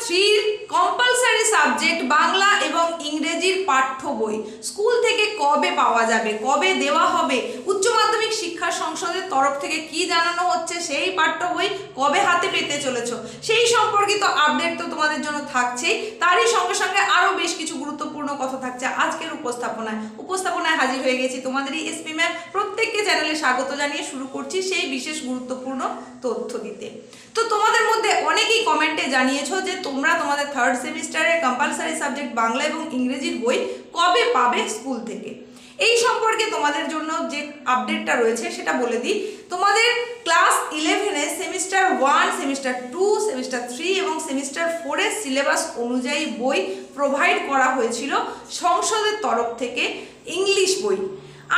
থ্রির compulsory subject Bangla এবং ইংরেজির পাঠ্য বই স্কুল থেকে কবে পাওয়া যাবে, কবে দেওয়া হবে, উচ্চ মাধ্যমিক শিক্ষা সংসদের তরফ থেকে কি জানানো হচ্ছে, সেই পাঠ্য বই কবে হাতে পেতে চলেছো, সেই সম্পর্কিত আপডেট তো তোমাদের জন্য থাকছেই। তারই সঙ্গে সঙ্গে আরও বেশ কিছু গুরুত্বপূর্ণ কথা থাকছে আজকের উপস্থাপনায় হাজির হয়ে গেছি তোমাদেরই এসপি ম্যাম। প্রত্যেককে চ্যানেলে স্বাগত জানিয়ে শুরু করছি সেই বিশেষ গুরুত্বপূর্ণ তথ্য দিতে। তো তোমাদের মধ্যে অনেকেই কমেন্টে জানিয়েছো যে তোমরা তোমাদের থার্ড সেমিস্টারে কম্পালসারি সাবজেক্ট বাংলা এবং ইংরেজির বই কবে পাবে স্কুল থেকে। এই সম্পর্কে তোমাদের জন্য যে আপডেটটা রয়েছে সেটা বলে দিই। তোমাদের ক্লাস 11-এ সেমিস্টার 1, সেমিস্টার 2, সেমিস্টার 3 এবং সেমিস্টার 4-এর সিলেবাস অনুযায়ী বই প্রোভাইড করা হয়েছিল সংসদের তরফ থেকে ইংলিশ বই।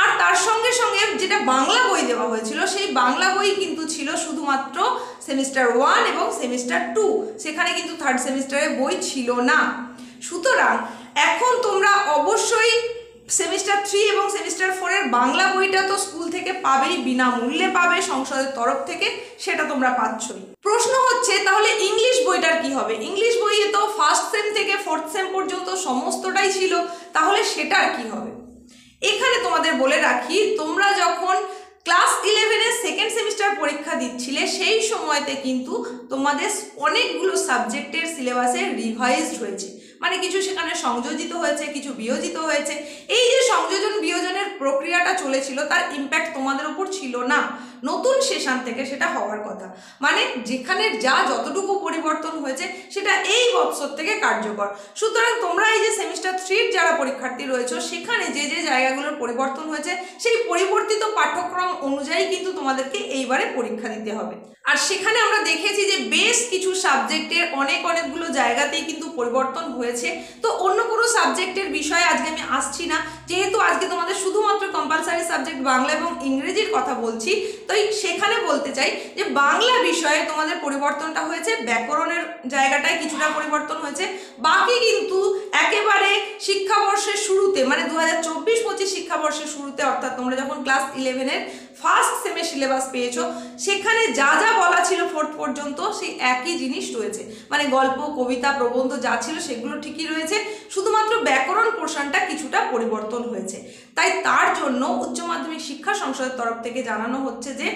আর তার সঙ্গে সঙ্গে যেটা বাংলা বই দেওয়া হয়েছিল সেই বাংলা বই কিন্তু ছিল শুধুমাত্র সেমিস্টার 1 এবং সেমিস্টার 2, সেখানে কিন্তু থার্ড সেমিস্টারে বই ছিল না। সুতরাং এখন তোমরা অবশ্যই সেমিস্টার 3 এবং সেমিস্টার 4-এর বাংলা বইটা তো স্কুল থেকে পাবেই, বিনামূল্যে পাবে সংসদের তরফ থেকে, সেটা তোমরা পাচ্ছই। প্রশ্ন হচ্ছে তাহলে ইংলিশ বইটার কি হবে? ইংলিশ বইয়ে তো ফার্স্ট সেম থেকে ফোর্থ সেম পর্যন্ত সমস্তটাই ছিল, তাহলে সেটার কি হবে? এখানে তোমাদের বলে রাখি, তোমরা যখন ক্লাস 11-এর সেকেন্ড সেমিস্টার পরীক্ষা দিচ্ছিলে সেই সময়তে কিন্তু তোমাদের অনেকগুলো সাবজেক্টের সিলেবাসে রিভাইজড হয়েছে, মানে কিছু সেখানে সংযোজিত হয়েছে, কিছু বিয়োজিত হয়েছে। এই যে সংযোজন বিয়োজনের প্রক্রিয়াটা চলেছিল তার ইম্প্যাক্ট তোমাদের উপর ছিল না, নতুন সেশন থেকে সেটা হওয়ার কথা। মানে যেখানে যতটুকু পরিবর্তন হয়েছে সেটা এই বছর থেকে কার্যকর। সুতরাং তোমরা এই যে সেমিস্টার 3-র যারা পরীক্ষার্থী রয়েছে সেখানে যে যে জায়গাগুলোর পরিবর্তন হয়েছে সেই পরিবর্তিত পাঠ্যক্রম অনুযায়ী কিন্তু তোমাদেরকে এইবারে পরীক্ষা দিতে হবে। আর সেখানে আমরা দেখেছি যে বেশ কিছু সাবজেক্টের অনেকগুলো জায়গাতেই কিন্তু পরিবর্তন হয়েছে। তো অন্য কোনো সাবজেক্টের বিষয়ে আজকে আমি আসছি না, যেহেতু আজকে তোমাদের শুধুমাত্র কম্পালসারি সাবজেক্ট বাংলা এবং ইংরেজির কথা বলছি। তো সেখানে বলতে চাই যে বাংলা বিষয়ে তোমাদের পরিবর্তনটা হয়েছে, ব্যাকরণের জায়গাটায় কিছুটা পরিবর্তন হয়েছে, বাকি কিন্তু একেবারে শিক্ষাবর্ষের শুরুতে মানে 2024-25 শিক্ষাবর্ষের শুরুতে, অর্থাৎ তোমরা যখন ক্লাস 11-এর ফার্স্ট সেমে সিলেবাস পেয়েছো সেখানে যা বলা ছিল ফোর্থ পর্যন্ত সেই একই জিনিস রয়েছে। মানে গল্প, কবিতা, প্রবন্ধ যা ছিল সেগুলো ঠিকই রয়েছে, শুধুমাত্র ব্যাকরণ পোর্শনটা কিছুটা পরিবর্তন হয়েছে। তাই তার জন্য উচ্চ মাধ্যমিক শিক্ষা সংসদের তরফ থেকে জানানো হচ্ছে যে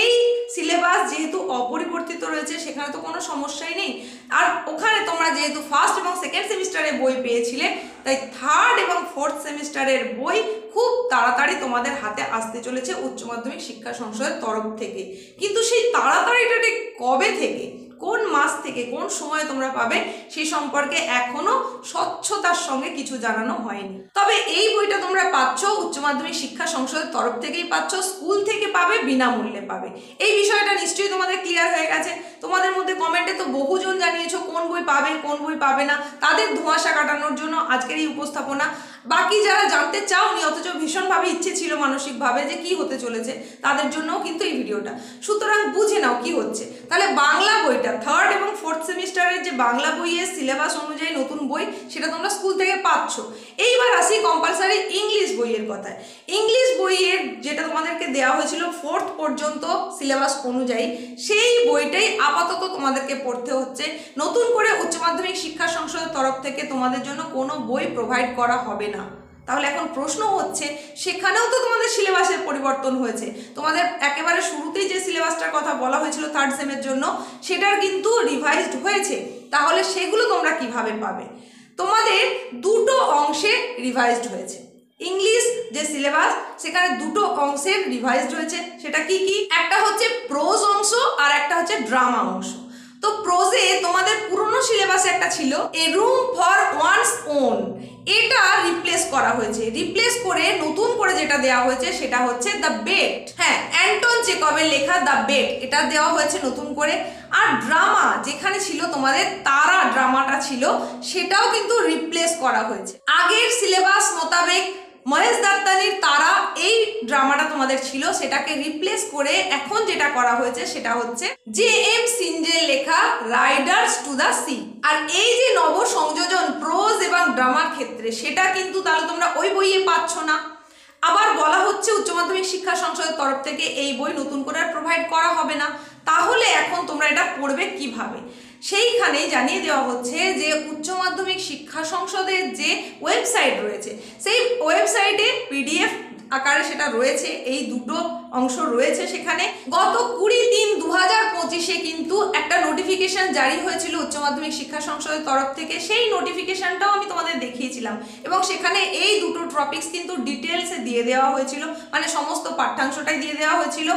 এই সিলেবাস যেহেতু অপরিবর্তিত রয়েছে সেখানে তো কোনো সমস্যাই নেই। আর ওখানে তোমরা যেহেতু ফার্স্ট এবং সেকেন্ড সেমিস্টারে বই পেয়েছিলে তাই থার্ড এবং ফোর্থ সেমিস্টারের বই খুব তাড়াতাড়ি তোমাদের হাতে আসতে চলেছে উচ্চ মাধ্যমিক শিক্ষা সংসদের তরফ থেকে। কিন্তু সেই তাড়াতাড়িটা ঠিক কবে থেকে, কোন মাস থেকে, কোন সময় তোমরা পাবে সেই সম্পর্কে এখনো স্বচ্ছতার সঙ্গে কিছু জানানো হয়নি। তবে এই বইটা তোমরা পাচ্ছ উচ্চ মাধ্যমিক শিক্ষা সংসদের তরফ থেকেই পাচ্ছ, স্কুল থেকে পাবে, বিনামূল্যে পাবে। এই বিষয়টা নিশ্চয়ই তোমাদের ক্লিয়ার হয়ে গেছে। তোমাদের মধ্যে কমেন্টে তো বহুজন জানিয়েছো কোন বই পাবে কোন বই পাবে না, তাদের ধোঁয়াশা কাটানোর জন্য আজকের এই উপস্থাপনা। বাকি যারা জানতে চাওনি অথচ ভীষণভাবে ইচ্ছে ছিল মানসিকভাবে যে কি হতে চলেছে তাদের জন্যও কিন্তু এই ভিডিওটা। সুতরাং বুঝে নাও কি হচ্ছে। তাহলে বাংলা বইটা থার্ড এবং ফোর্থ সেমিস্টারের যে বাংলা বইয়ের সিলেবাস অনুযায়ী নতুন বই সেটা তোমরা স্কুল থেকে পাচ্ছ। এইবার আসি কম্পালসারি ইংলিশ বইয়ের কথায়। ইংলিশ বইয়ের যেটা তোমাদেরকে দেওয়া হয়েছিল ফোর্থ পর্যন্ত সিলেবাস অনুযায়ী সেই বইটাই আপাতত তোমাদেরকে পড়তে হচ্ছে। নতুন করে উচ্চ মাধ্যমিক শিক্ষা সংসদের তরফ থেকে তোমাদের জন্য কোনো বই প্রোভাইড করা হবে না। তাহলে এখন প্রশ্ন হচ্ছে সেখানেও তো তোমাদের সিলেবাসের পরিবর্তন হয়েছে। তোমাদের একেবারে শুরুতেই যে সিলেবাসটার কথা বলা হয়েছিল থার্ড সেমের জন্য সেটার কিন্তু রিভাইজড হয়েছে। তাহলে সেগুলো তোমরা কিভাবে পাবে? তোমাদের দুটো অংশে রিভাইজড হয়েছে। ইংলিশ যে সিলেবাস সেখানে দুটো অংশের রিভাইজড হয়েছে। সেটা কি কি? একটা হচ্ছে প্রোজ অংশ আর একটা হচ্ছে ড্রামা অংশ। তো প্রোজে তোমাদের পুরনো সিলেবাসে একটা ছিল এ রুম ফর ওয়ান্স ওন, এটা রিপ্লেস করা হয়েছে। রিপ্লেস করে নতুন করে যেটা দেওয়া হয়েছে সেটা হচ্ছে দ্য বেড। হ্যাঁ, অ্যান্টন চেকভের লেখা দ্য বেড, এটা দেওয়া হয়েছে নতুন করে। আর ড্রামা যেখানে ছিল তোমাদের তারা ড্রামাটা ছিল সেটাও কিন্তু রিপ্লেস করা হয়েছে। আগের সিলেবাস মোতাবেক মহেশ দাত্তানির তারা এই ড্রামাটা তোমাদের ছিল, সেটাকে রিপ্লেস করে এখন যেটা করা হয়েছে সেটা হচ্ছে জে.এম. সিনজের লেখা রাইডার্স টু দ্য সি। আর এই যে নব সংযোজন প্রোজ এবং ড্রামার ক্ষেত্রে সেটা কিন্তু তাহলে তোমরা ওই বইয়ে পাচ্ছ না। আবার বলা হচ্ছে উচ্চ মাধ্যমিক শিক্ষা সংসদের তরফ থেকে এই বই নতুন করে প্রোভাইড করা হবে না। তাহলে এখন তোমরা এটা পড়বে কিভাবে, সেইখানেই জানিয়ে দেওয়া হচ্ছে যে উচ্চ মাধ্যমিক শিক্ষা সংসদের যে ওয়েবসাইট রয়েছে সেই ওয়েবসাইটে পিডিএফ আকারে সেটা রয়েছে, এই দুটো অংশ রয়েছে। সেখানে গত 20/3/2025 কিন্তু একটা নোটিফিকেশন জারি হয়েছিল উচ্চ মাধ্যমিক শিক্ষা সংসদের তরফ থেকে, সেই নোটিফিকেশনটাও আমি তোমাদের দেখিয়েছিলাম এবং সেখানে এই দুটো টপিকস কিন্তু ডিটেলসে দিয়ে দেওয়া হয়েছিল, মানে সমস্ত পাঠ্যাংশটাই দিয়ে দেওয়া হয়েছিল।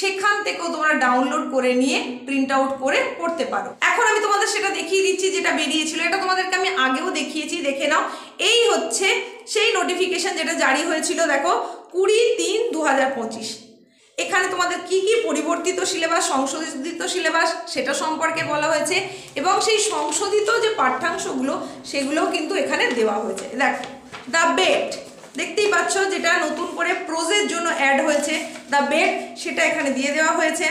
সেখান থেকেও তোমরা ডাউনলোড করে নিয়ে প্রিন্ট আউট করে পড়তে পারো। এখন আমি তোমাদের সেটা দেখিয়ে দিচ্ছি যেটা বেরিয়েছিল, এটা তোমাদেরকে আমি আগেও দেখিয়েছি, দেখে নাও। এই হচ্ছে সেই নোটিফিকেশন যেটা জারি হয়েছিল, দেখো 20/3/2025। এখানে তোমাদের কি কি পরিবর্তিত সিলেবাস, সংশোধিত সিলেবাস সেটা সম্পর্কে বলা হয়েছে এবং সেই সংশোধিত যে পাঠ্যাংশগুলো সেগুলোও কিন্তু এখানে দেওয়া হয়েছে। দেখো দ্য বেট, দেখতেই পাচ্ছ যেটা নতুন করে প্রোজের জন্য অ্যাড হয়েছে, দ্য বেট, সেটা এখানে দিয়ে দেওয়া হয়েছে।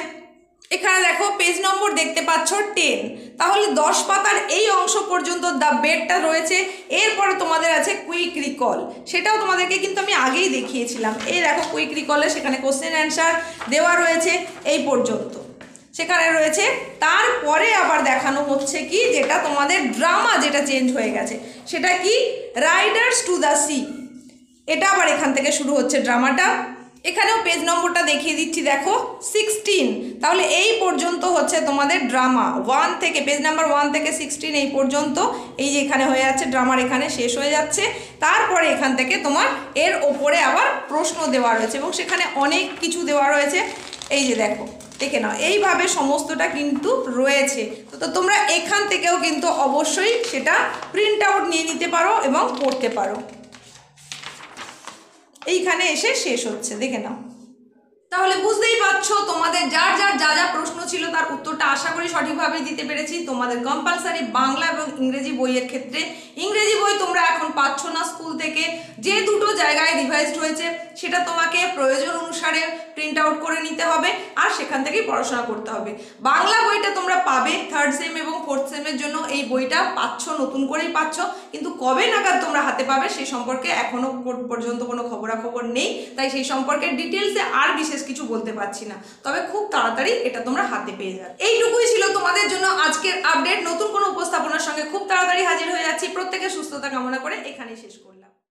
এখানে দেখো পেজ নম্বর দেখতে পাচ্ছ 10, তাহলে 10 পাতার এই অংশ পর্যন্ত দ্য বেটটা রয়েছে। এরপরে তোমাদের আছে কুইক রিকল, সেটাও তোমাদেরকে কিন্তু আমি আগেই দেখিয়েছিলাম। এই দেখো কুইক রিকলে সেখানে কোশ্চেন অ্যান্সার দেওয়া রয়েছে এই পর্যন্ত সেখানে রয়েছে। তারপরে আবার দেখানো হচ্ছে কি, যেটা তোমাদের ড্রামা যেটা চেঞ্জ হয়ে গেছে, সেটা কি রাইডার্স টু দ্য সি, এটা আবার এখান থেকে শুরু হচ্ছে ড্রামাটা। এখানেও পেজ নম্বরটা দেখিয়ে দিচ্ছি, দেখো 16, তাহলে এই পর্যন্ত হচ্ছে তোমাদের ড্রামা 1 থেকে, পেজ নাম্বার 1 থেকে 16 এই পর্যন্ত এই যে এখানে হয়ে যাচ্ছে ড্রামার, এখানে শেষ হয়ে যাচ্ছে। তারপরে এখান থেকে তোমার এর ওপরে আবার প্রশ্ন দেওয়া রয়েছে এবং সেখানে অনেক কিছু দেওয়া রয়েছে, এই যে দেখো দেখে নাও, এইভাবে সমস্তটা কিন্তু রয়েছে। তো তোমরা এখান থেকেও কিন্তু অবশ্যই সেটা প্রিন্ট আউট নিয়ে নিতে পারো এবং পড়তে পারো। এইখানে এসে শেষ হচ্ছে, দেখে নাও। তাহলে বুঝতেই পারছো তোমাদের যার যার যা যা প্রশ্ন ছিল তার উত্তরটা আশা করি সঠিকভাবে দিতে পেরেছি। তোমাদের কম্পালসারি বাংলা এবং ইংরেজি বইয়ের ক্ষেত্রে ইংরেজি বই তোমরা এখন পাচ্ছ না স্কুল থেকে, যে দুটো জায়গায় রিভাইজড হয়েছে সেটা তোমাকে প্রয়োজন অনুসারে প্রিন্ট আউট করে নিতে হবে আর সেখান থেকেই পড়াশোনা করতে হবে। বাংলা বইটা তোমরা পাবে 3rd সেম এবং 4th সেমের জন্য, এই বইটা পাচ্ছ, নতুন করেই পাচ্ছ, কিন্তু কবে নাগাদ তোমরা হাতে পাবে সেই সম্পর্কে এখনো পর্যন্ত কোনো খবরাখবর নেই, তাই সেই সম্পর্কে ডিটেলসে আর বিশেষ কিছু বলতে পারছি না, তবে খুব তাড়াতাড়ি এটা তোমরা হাতে পেয়ে যাবে। এইটুকুই ছিল তোমাদের জন্য আজকের আপডেট। নতুন কোনো উপস্থাপনার সঙ্গে খুব তাড়াতাড়ি হাজির হয়ে যাচ্ছি। প্রত্যেকের সুস্থতা কামনা করে এখানেই শেষ করলাম।